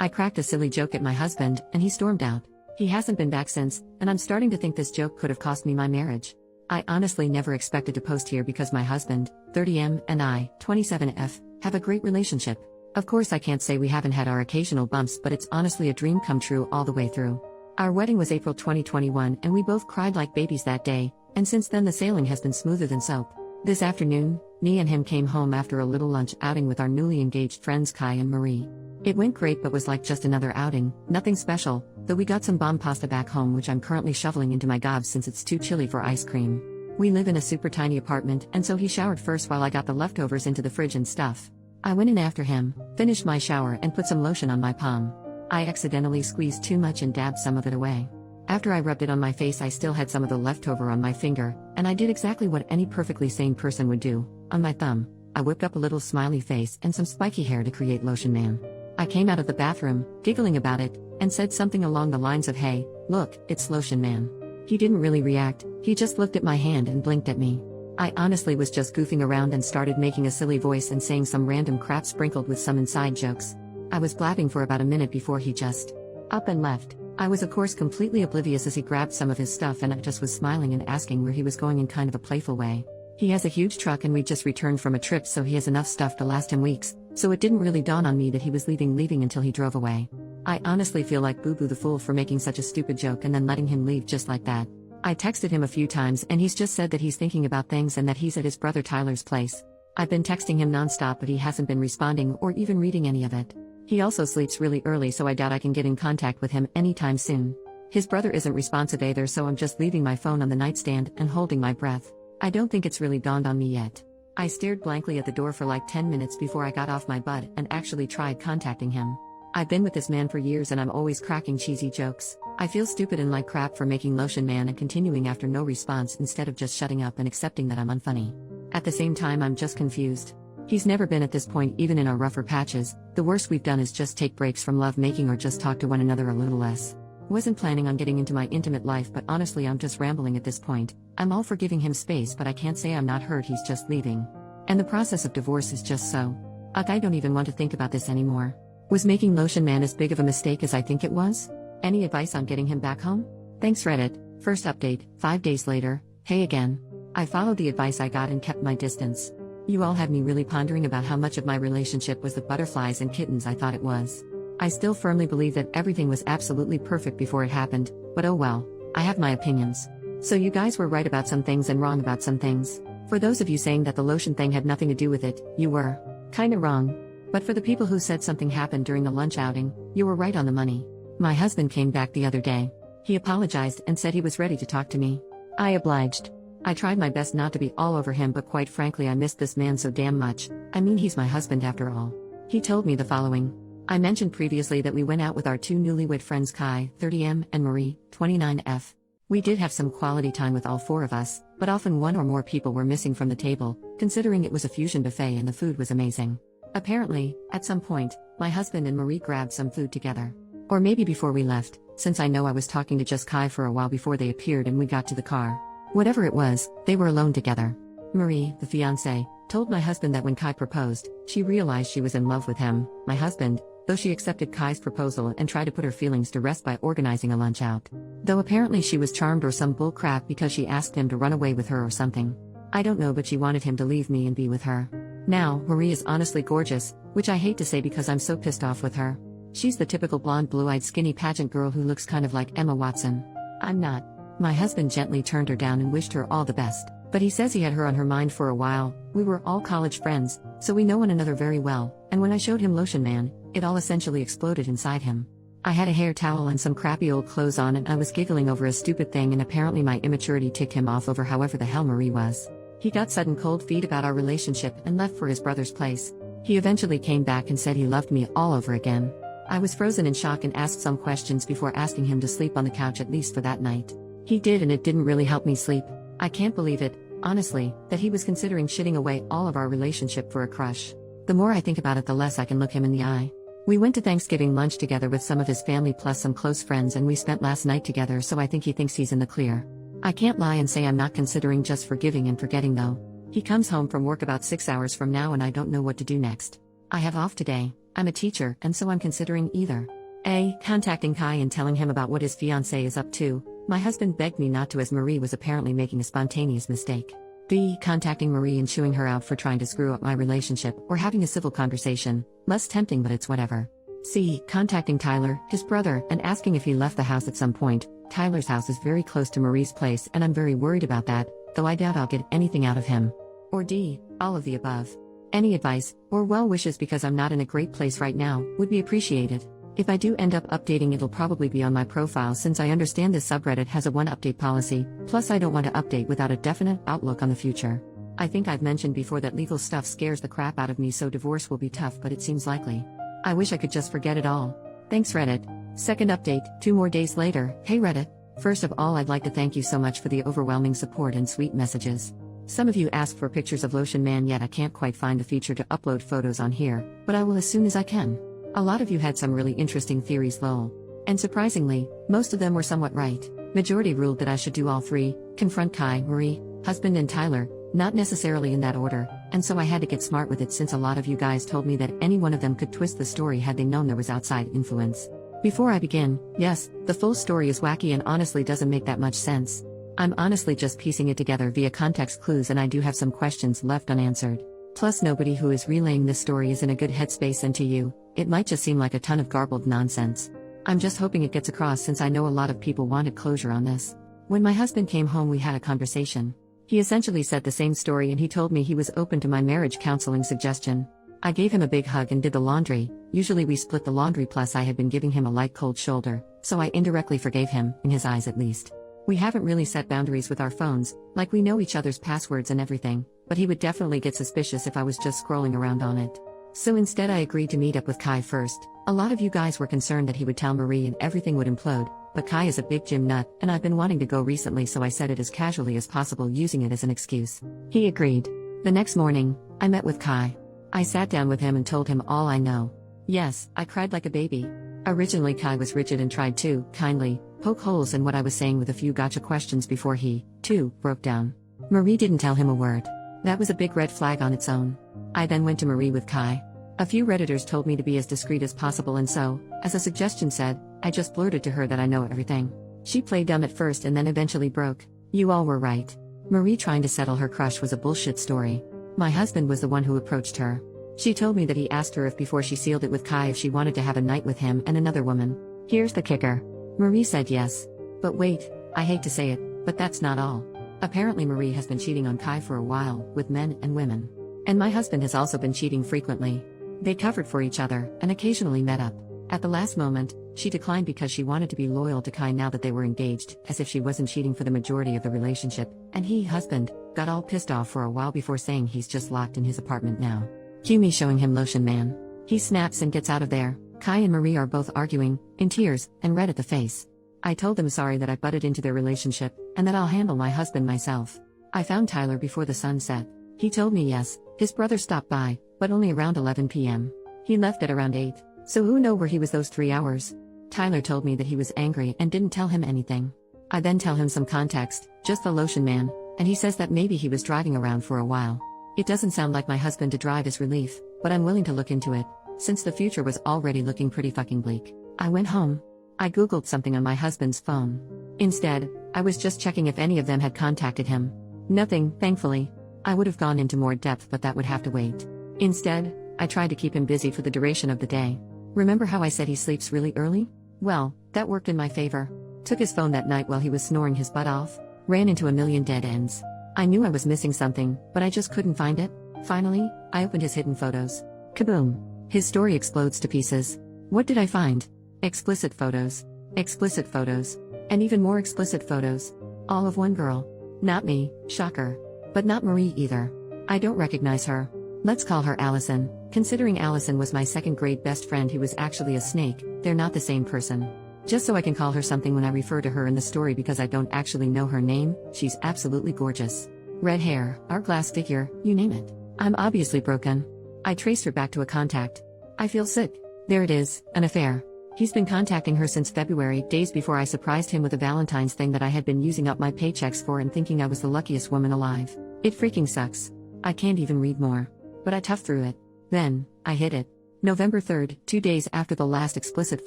I cracked a silly joke at my husband, and he stormed out. He hasn't been back since, and I'm starting to think this joke could have cost me my marriage. I honestly never expected to post here because my husband, 30M, and I, 27F, have a great relationship. Of course, I can't say we haven't had our occasional bumps, but it's honestly a dream come true all the way through. Our wedding was April 2021, and we both cried like babies that day, and since then the sailing has been smoother than soap. This afternoon, me and him came home after a little lunch outing with our newly engaged friends Kai and Marie. It went great but was like just another outing, nothing special, though we got some bomb pasta back home which I'm currently shoveling into my gobs since it's too chilly for ice cream. We live in a super tiny apartment, and so he showered first while I got the leftovers into the fridge and stuff. I went in after him, finished my shower and put some lotion on my palm. I accidentally squeezed too much and dabbed some of it away. After I rubbed it on my face, I still had some of the leftover on my finger, and I did exactly what any perfectly sane person would do. On my thumb, I whipped up a little smiley face and some spiky hair to create Lotion Man. I came out of the bathroom, giggling about it, and said something along the lines of, "Hey, look, it's Lotion Man." He didn't really react, he just looked at my hand and blinked at me. I honestly was just goofing around and started making a silly voice and saying some random crap sprinkled with some inside jokes. I was blabbing for about a minute before he just up and left. I was of course completely oblivious as he grabbed some of his stuff, and I just was smiling and asking where he was going in kind of a playful way. He has a huge truck and we just returned from a trip, so he has enough stuff to last him weeks, so it didn't really dawn on me that he was leaving until he drove away. I honestly feel like Boo Boo the fool for making such a stupid joke and then letting him leave just like that. I texted him a few times and he's just said that he's thinking about things and that he's at his brother Tyler's place. I've been texting him nonstop but he hasn't been responding or even reading any of it. He also sleeps really early, so I doubt I can get in contact with him anytime soon. His brother isn't responsive either, so I'm just leaving my phone on the nightstand and holding my breath. I don't think it's really dawned on me yet. I stared blankly at the door for like 10 minutes before I got off my butt and actually tried contacting him. I've been with this man for years and I'm always cracking cheesy jokes. I feel stupid and like crap for making Lotion Man and continuing after no response instead of just shutting up and accepting that I'm unfunny. At the same time, I'm just confused. He's never been at this point, even in our rougher patches. The worst we've done is just take breaks from love making or just talk to one another a little less. Wasn't planning on getting into my intimate life, but honestly I'm just rambling at this point. I'm all for giving him space, but I can't say I'm not hurt he's just leaving. And the process of divorce is just so. Ugh, I don't even want to think about this anymore. Was making Lotion Man as big of a mistake as I think it was? Any advice on getting him back home? Thanks Reddit. First update, 5 days later. Hey again. I followed the advice I got and kept my distance. You all had me really pondering about how much of my relationship was the butterflies and kittens I thought it was. I still firmly believe that everything was absolutely perfect before it happened, but oh well, I have my opinions. So you guys were right about some things and wrong about some things. For those of you saying that the lotion thing had nothing to do with it, you were kinda wrong. But for the people who said something happened during the lunch outing, you were right on the money. My husband came back the other day. He apologized and said he was ready to talk to me. I obliged. I tried my best not to be all over him, but quite frankly I missed this man so damn much. I mean, he's my husband after all. He told me the following. I mentioned previously that we went out with our two newlywed friends Kai, 30M, and Marie, 29F. We did have some quality time with all four of us, but often one or more people were missing from the table, considering it was a fusion buffet and the food was amazing. Apparently, at some point, my husband and Marie grabbed some food together. Or maybe before we left, since I know I was talking to just Kai for a while before they appeared and we got to the car. Whatever it was, they were alone together. Marie, the fiancée, told my husband that when Kai proposed, she realized she was in love with him, my husband, though she accepted Kai's proposal and tried to put her feelings to rest by organizing a lunch out. Though apparently she was charmed or some bull crap because she asked him to run away with her or something. I don't know, but she wanted him to leave me and be with her. Now, Marie is honestly gorgeous, which I hate to say because I'm so pissed off with her. She's the typical blonde blue-eyed skinny pageant girl who looks kind of like Emma Watson. I'm not. My husband gently turned her down and wished her all the best, but he says he had her on her mind for a while. We were all college friends, so we know one another very well, and when I showed him Lotion Man, it all essentially exploded inside him. I had a hair towel and some crappy old clothes on and I was giggling over a stupid thing, and apparently my immaturity ticked him off over however the hell Marie was. He got sudden cold feet about our relationship and left for his brother's place. He eventually came back and said he loved me all over again. I was frozen in shock and asked some questions before asking him to sleep on the couch at least for that night. He did, and it didn't really help me sleep. I can't believe it, honestly, that he was considering shitting away all of our relationship for a crush. The more I think about it, the less I can look him in the eye. We went to Thanksgiving lunch together with some of his family plus some close friends, and we spent last night together, so I think he thinks he's in the clear. I can't lie and say I'm not considering just forgiving and forgetting though. He comes home from work about 6 hours from now and I don't know what to do next. I have off today. I'm a teacher, and so I'm considering either A. Contacting Kai and telling him about what his fiancée is up to. My husband begged me not to as Marie was apparently making a spontaneous mistake. B. Contacting Marie and chewing her out for trying to screw up my relationship or having a civil conversation. Less tempting, but it's whatever. C. Contacting Tyler, his brother, and asking if he left the house at some point. Tyler's house is very close to Marie's place and I'm very worried about that, though I doubt I'll get anything out of him. Or D. All of the above. Any advice, or well wishes because I'm not in a great place right now, would be appreciated. If I do end up updating, it'll probably be on my profile since I understand this subreddit has a one update policy, plus I don't want to update without a definite outlook on the future. I think I've mentioned before that legal stuff scares the crap out of me, so divorce will be tough, but it seems likely. I wish I could just forget it all. Thanks Reddit. Second update, 2 more days later. Hey Reddit. First of all, I'd like to thank you so much for the overwhelming support and sweet messages. Some of you asked for pictures of Lotion Man, yet I can't quite find the feature to upload photos on here, but I will as soon as I can. A lot of you had some really interesting theories, lol. And surprisingly, most of them were somewhat right. Majority ruled that I should do all 3, confront Kai, Marie, husband and Tyler, not necessarily in that order, and so I had to get smart with it since a lot of you guys told me that any one of them could twist the story had they known there was outside influence. Before I begin, yes, the full story is wacky and honestly doesn't make that much sense. I'm honestly just piecing it together via context clues, and I do have some questions left unanswered. Plus nobody who is relaying this story is in a good headspace, and to you, it might just seem like a ton of garbled nonsense. I'm just hoping it gets across since I know a lot of people wanted closure on this. When my husband came home, we had a conversation. He essentially said the same story and he told me he was open to my marriage counseling suggestion. I gave him a big hug and did the laundry. Usually we split the laundry, plus I had been giving him a light cold shoulder, so I indirectly forgave him, in his eyes at least. We haven't really set boundaries with our phones, like we know each other's passwords and everything, but he would definitely get suspicious if I was just scrolling around on it. So instead I agreed to meet up with Kai first. A lot of you guys were concerned that he would tell Marie and everything would implode, but Kai is a big gym nut and I've been wanting to go recently, so I said it as casually as possible, using it as an excuse. He agreed. The next morning, I met with Kai. I sat down with him and told him all I know. Yes, I cried like a baby. Originally Kai was rigid and tried to, kindly, poke holes in what I was saying with a few gotcha questions before he, too, broke down. Marie didn't tell him a word. That was a big red flag on its own. I then went to Marie with Kai. A few Redditors told me to be as discreet as possible, and so, as a suggestion said, I just blurted to her that I know everything. She played dumb at first and then eventually broke. You all were right. Marie trying to settle her crush was a bullshit story. My husband was the one who approached her. She told me that he asked her if before she sealed it with Kai if she wanted to have a night with him and another woman. Here's the kicker. Marie said yes. But wait, I hate to say it, but that's not all. Apparently Marie has been cheating on Kai for a while, with men and women. And my husband has also been cheating frequently. They covered for each other, and occasionally met up. At the last moment, she declined because she wanted to be loyal to Kai now that they were engaged, as if she wasn't cheating for the majority of the relationship, and he, husband, got all pissed off for a while before saying he's just locked in his apartment now. Cue me showing him Lotion Man. He snaps and gets out of there. Kai and Marie are both arguing, in tears, and red at the face. I told them sorry that I butted into their relationship, and that I'll handle my husband myself. I found Tyler before the sun set. He told me yes, his brother stopped by, but only around 11 p.m. He left at around 8, so who know where he was those 3 hours? Tyler told me that he was angry and didn't tell him anything. I then tell him some context, just the Lotion Man, and he says that maybe he was driving around for a while. It doesn't sound like my husband to drive is relief, but I'm willing to look into it, since the future was already looking pretty fucking bleak. I went home. I googled something on my husband's phone. Instead, I was just checking if any of them had contacted him. Nothing, thankfully. I would have gone into more depth, but that would have to wait. Instead, I tried to keep him busy for the duration of the day. Remember how I said he sleeps really early? Well, that worked in my favor. Took his phone that night while he was snoring his butt off. Ran into a million dead ends. I knew I was missing something, but I just couldn't find it. Finally, I opened his hidden photos. Kaboom! His story explodes to pieces. What did I find? Explicit photos. Explicit photos. And even more explicit photos. All of one girl. Not me, shocker. But not Marie either. I don't recognize her. Let's call her Allison. Considering Allison was my second grade best friend who was actually a snake, they're not the same person. Just so I can call her something when I refer to her in the story because I don't actually know her name, she's absolutely gorgeous. Red hair, hourglass figure, you name it. I'm obviously broken. I traced her back to a contact. I feel sick. There it is, an affair. He's been contacting her since February, days before I surprised him with a Valentine's thing that I had been using up my paychecks for and thinking I was the luckiest woman alive. It freaking sucks. I can't even read more. But I toughed through it. Then, I hit it. November 3rd, 2 days after the last explicit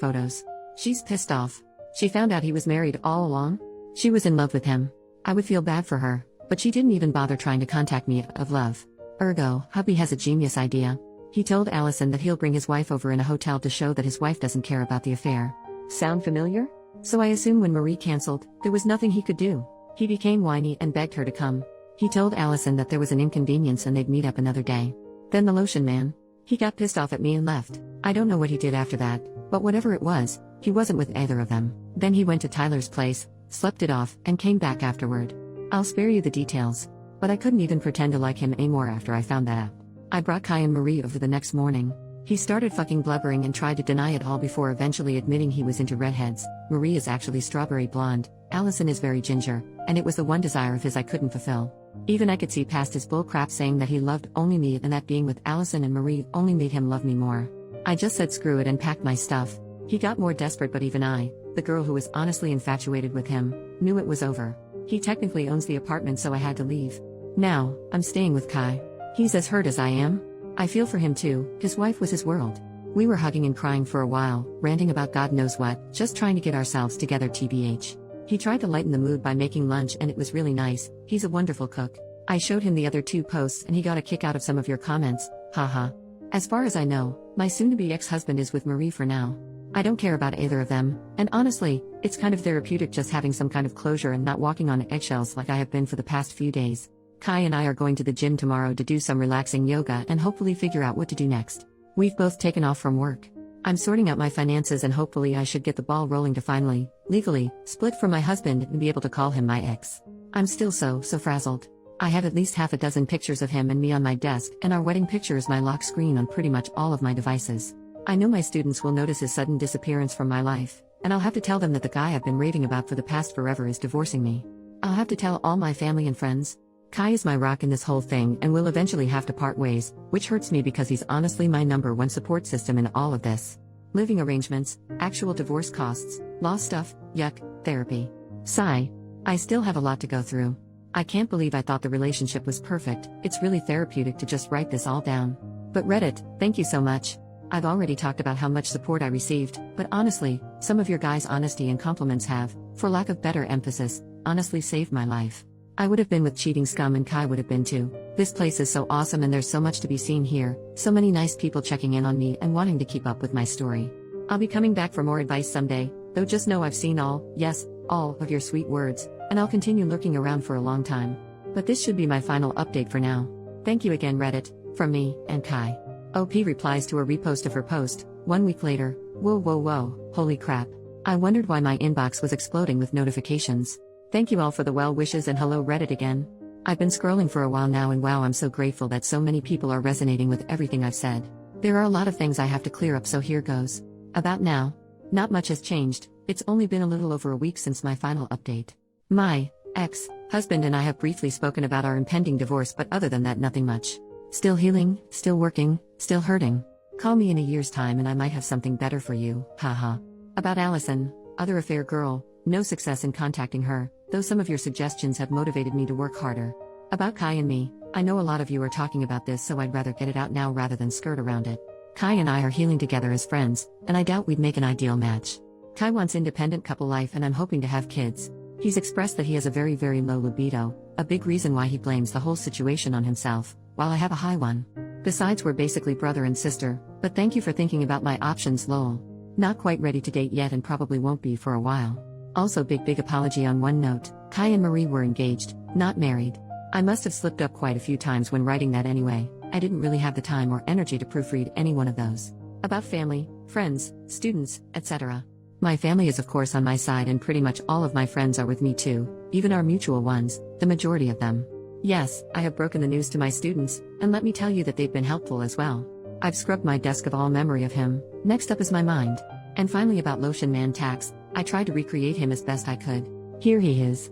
photos. She's pissed off. She found out he was married all along? She was in love with him. I would feel bad for her, but she didn't even bother trying to contact me of love. Ergo, hubby has a genius idea. He told Allison that he'll bring his wife over in a hotel to show that his wife doesn't care about the affair. Sound familiar? So I assume when Marie cancelled, there was nothing he could do. He became whiny and begged her to come. He told Allison that there was an inconvenience and they'd meet up another day. Then the lotion man. He got pissed off at me and left. I don't know what he did after that, but whatever it was, he wasn't with either of them. Then he went to Tyler's place, slept it off, and came back afterward. I'll spare you the details. But I couldn't even pretend to like him anymore after I found that out. I brought Kai and Marie over the next morning. He started fucking blubbering and tried to deny it all before eventually admitting he was into redheads. Marie is actually strawberry blonde, Allison is very ginger, and it was the one desire of his I couldn't fulfill. Even I could see past his bullcrap saying that he loved only me and that being with Allison and Marie only made him love me more. I just said screw it and packed my stuff. He got more desperate, but even I, the girl who was honestly infatuated with him, knew it was over. He technically owns the apartment, so I had to leave. Now, I'm staying with Kai. He's as hurt as I am. I feel for him too, his wife was his world. We were hugging and crying for a while, ranting about God knows what, just trying to get ourselves together tbh. He tried to lighten the mood by making lunch and it was really nice, he's a wonderful cook. I showed him the other 2 posts and he got a kick out of some of your comments, haha. As far as I know, my soon-to-be ex-husband is with Marie for now. I don't care about either of them, and honestly, it's kind of therapeutic just having some kind of closure and not walking on eggshells like I have been for the past few days. Kai and I are going to the gym tomorrow to do some relaxing yoga and hopefully figure out what to do next. We've both taken off from work. I'm sorting out my finances and hopefully I should get the ball rolling to finally, legally, split from my husband and be able to call him my ex. I'm still so frazzled. I have at least half a dozen pictures of him and me on my desk, and our wedding picture is my lock screen on pretty much all of my devices. I know my students will notice his sudden disappearance from my life, and I'll have to tell them that the guy I've been raving about for the past forever is divorcing me. I'll have to tell all my family and friends. Kai is my rock in this whole thing and we'll eventually have to part ways, which hurts me because he's honestly my #1 support system in all of this. Living arrangements, actual divorce costs, law stuff, yuck, therapy. Sigh. I still have a lot to go through. I can't believe I thought the relationship was perfect. It's really therapeutic to just write this all down. But Reddit, thank you so much. I've already talked about how much support I received, but honestly, some of your guys' honesty and compliments have, for lack of better emphasis, honestly saved my life. I would have been with cheating scum and Kai would have been too. This place is so awesome and there's so much to be seen here, so many nice people checking in on me and wanting to keep up with my story. I'll be coming back for more advice someday, though just know I've seen all, yes, all of your sweet words, and I'll continue lurking around for a long time. But this should be my final update for now. Thank you again Reddit, from me, and Kai. OP replies to a repost of her post, 1 week later, whoa, holy crap. I wondered why my inbox was exploding with notifications. Thank you all for the well wishes and hello Reddit again. I've been scrolling for a while now and wow, I'm so grateful that so many people are resonating with everything I've said. There are a lot of things I have to clear up, so here goes. About now. Not much has changed, it's only been a little over a week since my final update. My ex-husband and I have briefly spoken about our impending divorce, but other than that nothing much. Still healing, still working, still hurting. Call me in a year's time and I might have something better for you, haha. About Allison, other affair girl, no success in contacting her, though some of your suggestions have motivated me to work harder. About Kai and me, I know a lot of you are talking about this, so I'd rather get it out now rather than skirt around it. Kai and I are healing together as friends, and I doubt we'd make an ideal match. Kai wants independent couple life and I'm hoping to have kids. He's expressed that he has a very low libido, a big reason why he blames the whole situation on himself, while I have a high one. Besides, we're basically brother and sister, but thank you for thinking about my options lol. Not quite ready to date yet and probably won't be for a while. Also big apology on one note, Kai and Marie were engaged, not married. I must have slipped up quite a few times when writing that anyway, I didn't really have the time or energy to proofread any one of those. About family, friends, students, etc. My family is of course on my side and pretty much all of my friends are with me too, even our mutual ones, the majority of them. Yes, I have broken the news to my students, and let me tell you that they've been helpful as well. I've scrubbed my desk of all memory of him, next up is my mind. And finally about Lotion Man Tax, I tried to recreate him as best I could. Here he is.